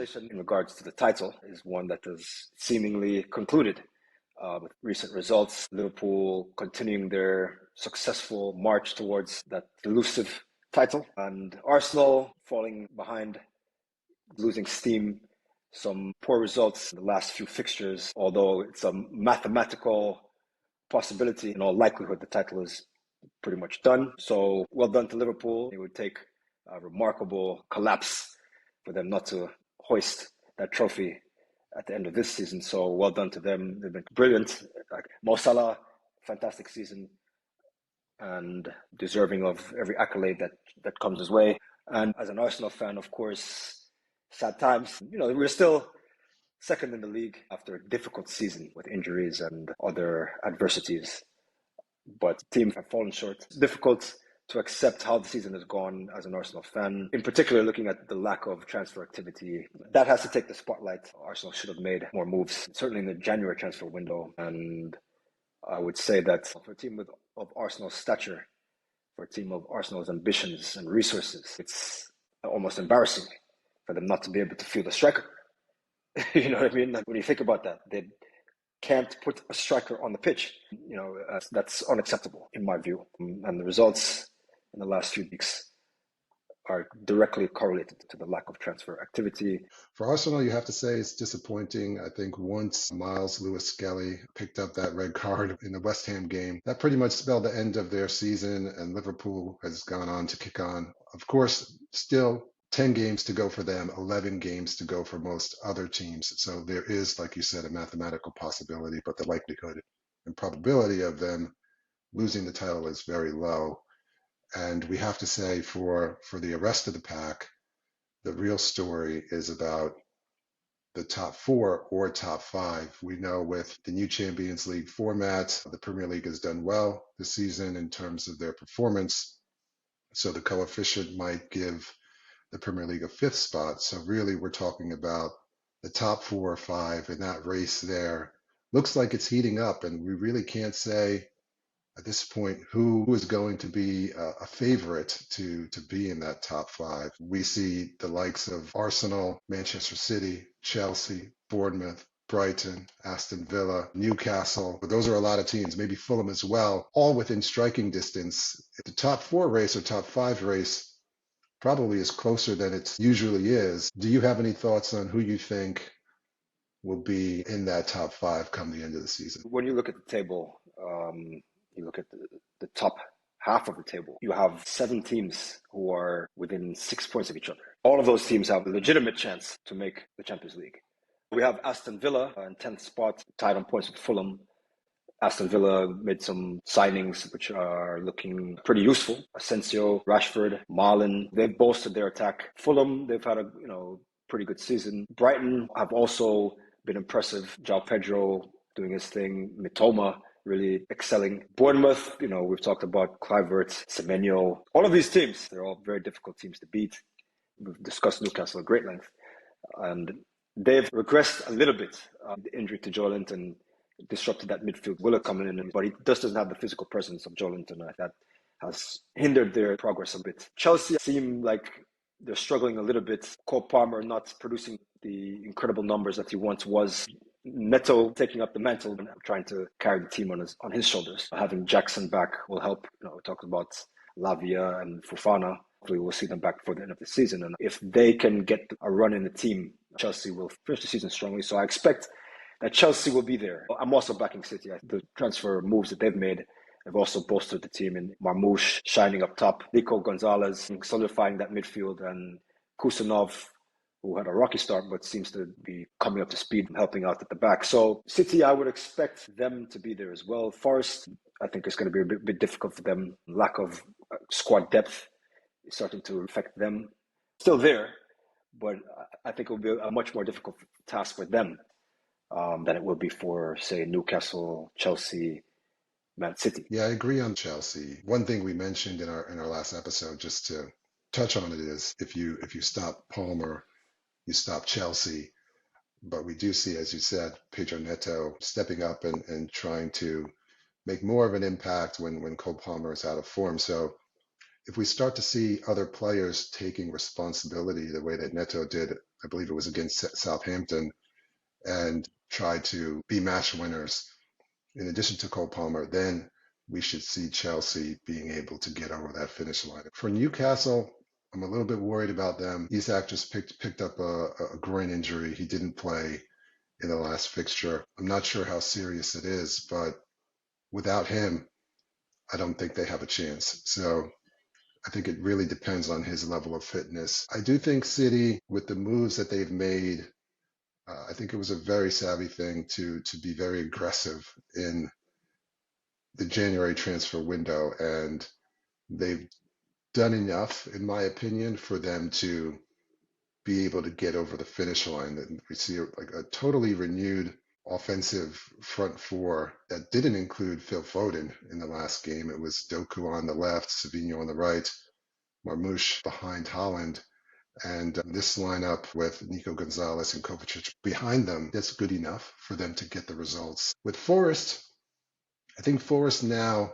conversation in regards to the title is one that has seemingly concluded with recent results. Liverpool continuing their successful march towards that elusive title, and Arsenal falling behind, losing steam. Some poor results in the last few fixtures, although it's a mathematical possibility. In all likelihood, the title is pretty much done. So well done to Liverpool. It would take a remarkable collapse for them not to hoist that trophy at the end of this season. So well done to them. They've been brilliant. Like Mo Salah, fantastic season and deserving of every accolade that comes his way. And as an Arsenal fan, of course, sad times. We're still second in the league after a difficult season with injuries and other adversities. But teams have fallen short. It's difficult to accept how the season has gone as an Arsenal fan, in particular looking at the lack of transfer activity. That has to take the spotlight. Arsenal should have made more moves, certainly in the January transfer window. And I would say that for a team of Arsenal's stature, for a team of Arsenal's ambitions and resources, it's almost embarrassing for them not to be able to field a striker. You know what I mean? Like when you think about that, they can't put a striker on the pitch. That's unacceptable in my view. And the results in the last few weeks are directly correlated to the lack of transfer activity. For Arsenal, you have to say it's disappointing. I think once Miles Lewis-Skelly picked up that red card in the West Ham game, that pretty much spelled the end of their season, and Liverpool has gone on to kick on. Of course, still 10 games to go for them, 11 games to go for most other teams. So there is, like you said, a mathematical possibility, but the likelihood and probability of them losing the title is very low. And we have to say for the rest of the pack, the real story is about the top four or top five. We know with the new Champions League format, the Premier League has done well this season in terms of their performance. So the coefficient might give the Premier League a fifth spot. So really we're talking about the top 4 or 5, and that race there looks like it's heating up, and we really can't say at this point who is going to be a favorite to be in that top 5. We see the likes of Arsenal, Manchester City, Chelsea, Bournemouth, Brighton, Aston Villa, Newcastle. Those are a lot of teams, maybe Fulham as well, all within striking distance. The top 4 race or top 5 race probably is closer than it usually is. Do you have any thoughts on who you think will be in that top 5 come the end of the season? When you look at the table, you look at the top half of the table, you have 7 teams who are within 6 points of each other. All of those teams have a legitimate chance to make the Champions League. We have Aston Villa in 10th spot, tied on points with Fulham. Aston Villa made some signings which are looking pretty useful. Asensio, Rashford, Marlon, they've bolstered their attack. Fulham, they've had a pretty good season. Brighton have also been impressive. João Pedro doing his thing. Mitoma really excelling. Bournemouth, we've talked about Kluivert, Semenyo. All of these teams, they're all very difficult teams to beat. We've discussed Newcastle at great length. And they've regressed a little bit. The injury to Joelinton disrupted that midfield. Willock coming in, but he just doesn't have the physical presence of Joelinton. That has hindered their progress a bit. Chelsea seem like they're struggling a little bit. Cole Palmer not producing the incredible numbers that he once was. Neto taking up the mantle and trying to carry the team on his shoulders. Having Jackson back will help. We talked about Lavia and Fofana. Hopefully we'll see them back before the end of the season. And if they can get a run in the team, Chelsea will finish the season strongly. So I expect that Chelsea will be there. I'm also backing City. The transfer moves that they've made have also bolstered the team, in Marmoush shining up top, Nico Gonzalez solidifying that midfield, and Kusanov, who had a rocky start but seems to be coming up to speed and helping out at the back. So City, I would expect them to be there as well. Forest, I think it's going to be a bit difficult for them. Lack of squad depth is starting to affect them. Still there, but I think it will be a much more difficult task for them than it will be for, say, Newcastle, Chelsea, Man City. Yeah, I agree on Chelsea. One thing we mentioned in our last episode, just to touch on it, is if you stop Palmer, you stop Chelsea. But we do see, as you said, Pedro Neto stepping up and trying to make more of an impact when Cole Palmer is out of form. So if we start to see other players taking responsibility the way that Neto did I believe it was against Southampton, and try to be match winners in addition to Cole Palmer, then we should see Chelsea being able to get over that finish line. For Newcastle, I'm a little bit worried about them. Isak just picked up a groin injury. He didn't play in the last fixture. I'm not sure how serious it is, but without him, I don't think they have a chance. So I think it really depends on his level of fitness. I do think City, with the moves that they've made, I think it was a very savvy thing to be very aggressive in the January transfer window, and they've done enough, in my opinion, for them to be able to get over the finish line. And we see like a totally renewed offensive front four that didn't include Phil Foden in the last game. It was Doku on the left, Savino on the right, Marmoush behind Haaland. And this lineup with Nico Gonzalez and Kovacic behind them, that's good enough for them to get the results. With Forest, I think Forest now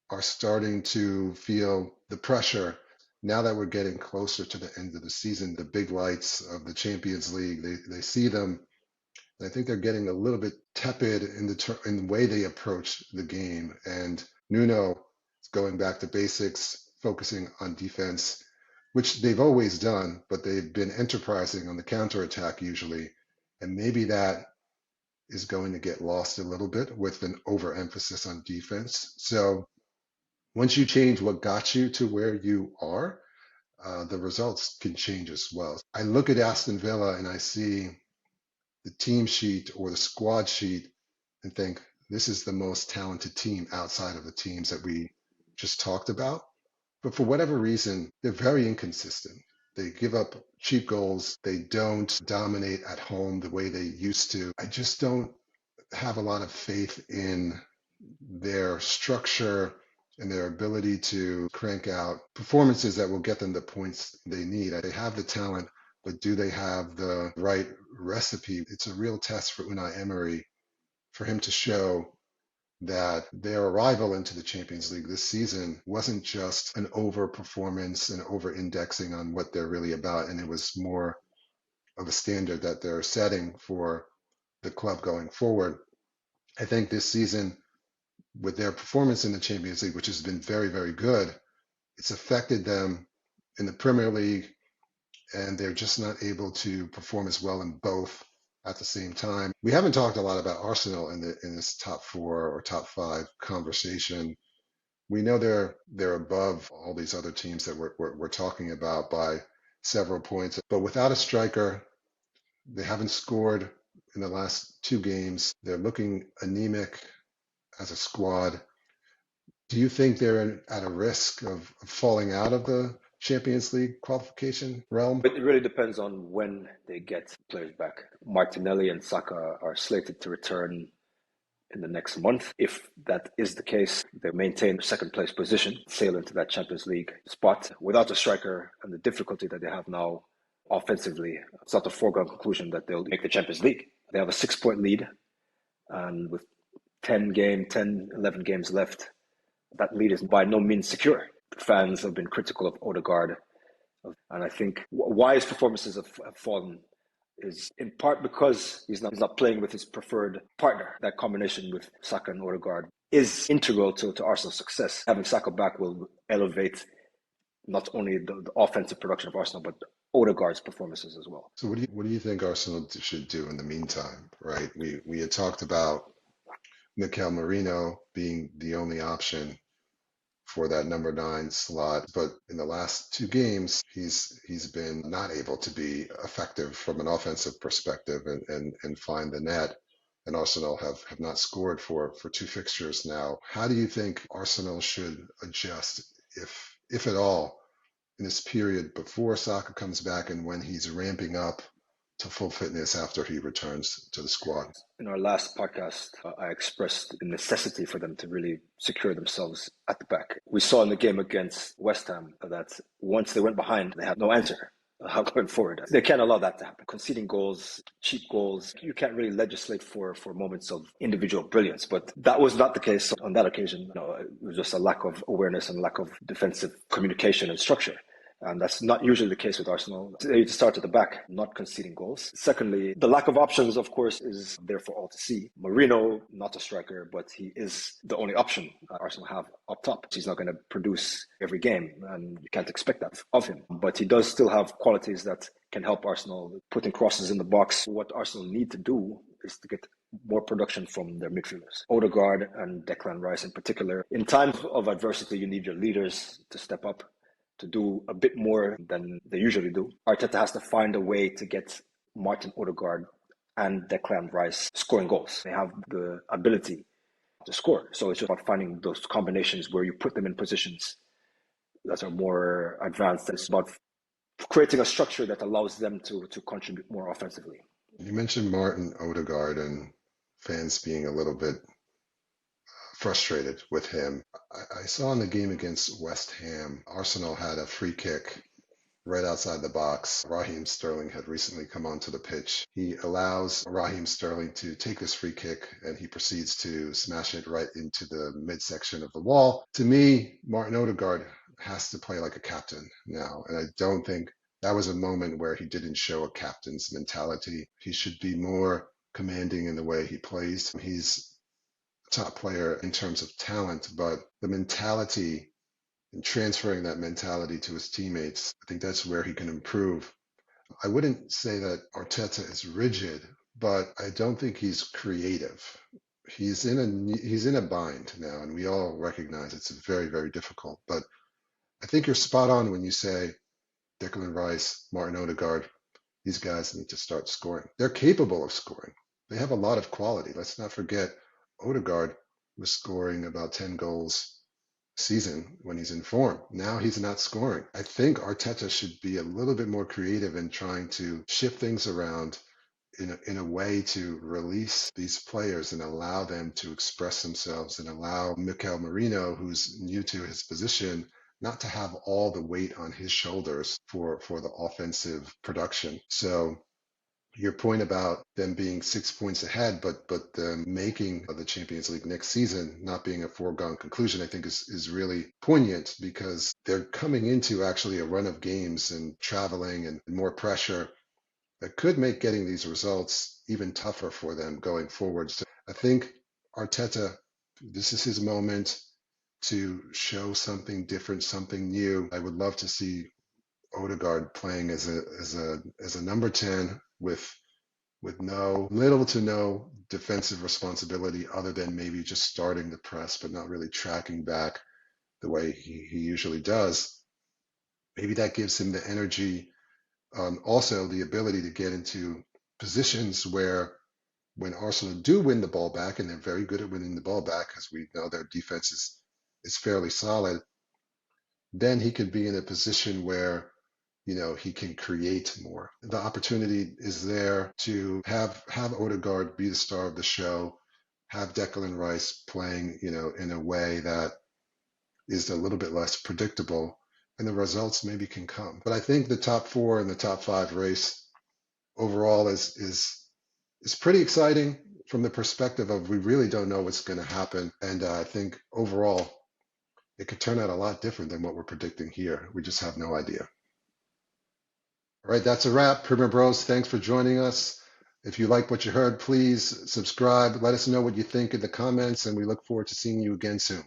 are starting to feel the pressure now that we're getting closer to the end of the season. The big lights of the Champions League, they see them. And I think they're getting a little bit tepid in the way they approach the game. And Nuno is going back to basics, focusing on defense, which they've always done, but they've been enterprising on the counterattack usually. And maybe that is going to get lost a little bit with an overemphasis on defense. So once you change what got you to where you are, the results can change as well. I look at Aston Villa and I see the team sheet or the squad sheet and think this is the most talented team outside of the teams that we just talked about. But for whatever reason, they're very inconsistent. They give up cheap goals. They don't dominate at home the way they used to. I just don't have a lot of faith in their structure and their ability to crank out performances that will get them the points they need. They have the talent, but do they have the right recipe? It's a real test for Unai Emery for him to show that their arrival into the Champions League this season wasn't just an over-performance and over-indexing on what they're really about, and it was more of a standard that they're setting for the club going forward. I think this season, with their performance in the Champions League, which has been very, very good, it's affected them in the Premier League, and they're just not able to perform as well in both at the same time. We haven't talked a lot about Arsenal in this top four or top five conversation. We know they're above all these other teams that we're talking about by several points, but without a striker, they haven't scored in the last two games. They're looking anemic as a squad. Do you think they're at a risk of falling out of the Champions League qualification realm? But it really depends on when they get players back. Martinelli and Saka are slated to return in the next month. If that is the case, they maintain second place position, sail into that Champions League spot without a striker, and the difficulty that they have now offensively. It's not a foregone conclusion that they'll make the Champions League. They have a 6-point lead, and with 11 games left, that lead is by no means secure. Fans have been critical of Odegaard, and I think why his performances have fallen is in part because he's not playing with his preferred partner. That combination with Saka and Odegaard is integral to Arsenal's success. Having Saka back will elevate not only the offensive production of Arsenal, but Odegaard's performances as well. So what do you think Arsenal should do in the meantime, right? We had talked about Mikel Merino being the only option for that number 9 slot, but in the last two games, he's been not able to be effective from an offensive perspective and find the net. And Arsenal have not scored for two fixtures now. How do you think Arsenal should adjust, if at all, in this period before Saka comes back and when he's ramping up to full fitness after he returns to the squad? In our last podcast, I expressed the necessity for them to really secure themselves at the back. We saw in the game against West Ham that once they went behind, they had no answer going forward. They can't allow that to happen. Conceding goals, cheap goals, you can't really legislate for moments of individual brilliance, but that was not the case on that occasion. It was just a lack of awareness and lack of defensive communication and structure. And that's not usually the case with Arsenal. They start at the back, not conceding goals. Secondly, the lack of options, of course, is there for all to see. Merino, not a striker, but he is the only option Arsenal have up top. He's not going to produce every game, and you can't expect that of him. But he does still have qualities that can help Arsenal, putting crosses in the box. What Arsenal need to do is to get more production from their midfielders, Odegaard and Declan Rice in particular. In times of adversity, you need your leaders to step up, to do a bit more than they usually do. Arteta has to find a way to get Martin Odegaard and Declan Rice scoring goals. They have the ability to score. So it's just about finding those combinations where you put them in positions that are more advanced. It's about creating a structure that allows them to contribute more offensively. You mentioned Martin Odegaard and fans being a little bit frustrated with him. I saw in the game against West Ham, Arsenal had a free kick right outside the box. Raheem Sterling had recently come onto the pitch. He allows Raheem Sterling to take this free kick and he proceeds to smash it right into the midsection of the wall. To me, Martin Odegaard has to play like a captain now. And I don't think that was a moment where he didn't show a captain's mentality. He should be more commanding in the way he plays. He's a top player in terms of talent, but the mentality and transferring that mentality to his teammates, I think that's where he can improve. I wouldn't say that Arteta is rigid, but I don't think he's creative. He's in a bind now, and we all recognize it's very, very difficult. But I think you're spot on when you say Declan Rice, Martin Odegaard, these guys need to start scoring. They're capable of scoring. They have a lot of quality. Let's not forget Odegaard was scoring about 10 goals season when he's in form. Now he's not scoring. I think Arteta should be a little bit more creative in trying to shift things around in a way to release these players and allow them to express themselves and allow Mikel Merino, who's new to his position, not to have all the weight on his shoulders for the offensive production. So your point about them being 6 points ahead, but them making the Champions League next season not being a foregone conclusion, I think is really poignant because they're coming into actually a run of games and traveling and more pressure that could make getting these results even tougher for them going forward. So I think Arteta, this is his moment to show something different, something new. I would love to see Odegaard playing as a number 10 with little to no defensive responsibility other than maybe just starting the press but not really tracking back the way he usually does. Maybe that gives him the energy, also the ability to get into positions where when Arsenal do win the ball back, and they're very good at winning the ball back, as we know their defense is fairly solid, then he could be in a position where he can create more. The opportunity is there to have Odegaard be the star of the show, have Declan Rice playing, in a way that is a little bit less predictable, and the results maybe can come. But I think the top 4 and the top 5 race overall is pretty exciting from the perspective of we really don't know what's going to happen. And I think overall it could turn out a lot different than what we're predicting here. We just have no idea. All right, that's a wrap. Premier Bros, thanks for joining us. If you like what you heard, please subscribe. Let us know what you think in the comments, and we look forward to seeing you again soon.